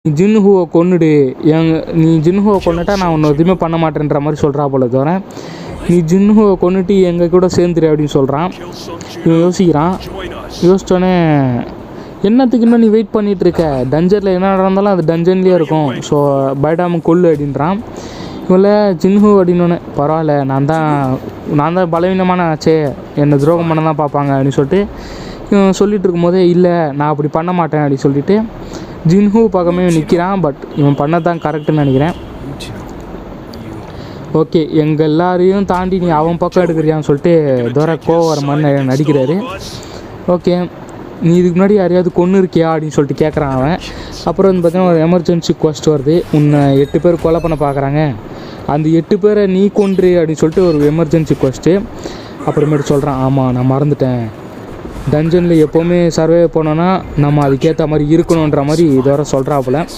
ஜின்ஹுவை கொன்னுடு, நீ ஜின்ஹுவை கொன்னுட்டா நான் ஒன்று எதுவுமே பண்ண மாட்டேன்ற மாதிரி சொல்கிறா போல தவிர, நீ ஜின்ஹுவை கொன்னுட்டு எங்கள் கூட சேர்ந்துரு அப்படின்னு சொல்கிறான். இவன் யோசிக்கிறான். யோசித்தோடனே என்னத்துக்கு இன்னும் நீ வெயிட் பண்ணிகிட்ருக்க, டஞ்சனில் என்ன நடந்தாலும் அது டஞ்சன்லேயே இருக்கும், ஸோ பயடாமல் கொல்லு அப்படின்றான். இவளை ஜின்ஹு அப்படின்னோடனே பரவாயில்ல, நான் தான் பலவீனமான ஆச்சே, என்னை துரோகம் பண்ண தான் பார்ப்பாங்க அப்படின்னு சொல்லிட்டு இவன் சொல்லிகிட்டு இருக்கும்போதே இல்லை நான் அப்படி பண்ண மாட்டேன் அப்படின்னு சொல்லிட்டு ஜின்ஹு பக்கமே நிற்கிறான். பட் இவன் பண்ணதான் கரெக்டுன்னு நினைக்கிறேன். ஓகே, எங்கள் எல்லாரையும் தாண்டி நீ அவன் பக்கம் எடுக்கிறியான்னு சொல்லிட்டு தோர கோவர மாதிரி நடிக்கிறாரு. ஓகே, நீ இதுக்கு முன்னாடி யாரையாவது கொன்று இருக்கியா அப்படின்னு சொல்லிட்டு கேட்குறான் அவன். அப்புறம் வந்து பார்த்தீங்கன்னா ஒரு எமர்ஜென்சி குவஸ்ட் வருது, உன்னை 8 பேர் கொலை பண்ண பார்க்குறாங்க, அந்த 8 பேரை நீ கொன்று அப்படின்னு சொல்லிட்டு ஒரு எமர்ஜென்சி குவஸ்ட்டு. அப்புறமேட்டு சொல்கிறான், ஆமாம் நான் மறந்துட்டேன், டஞ்சனில் எப்போவுமே சர்வே போனோன்னா நம்ம அதுக்கேற்ற மாதிரி இருக்கணுன்ற மாதிரி இதோட சொல்கிறாப்புல.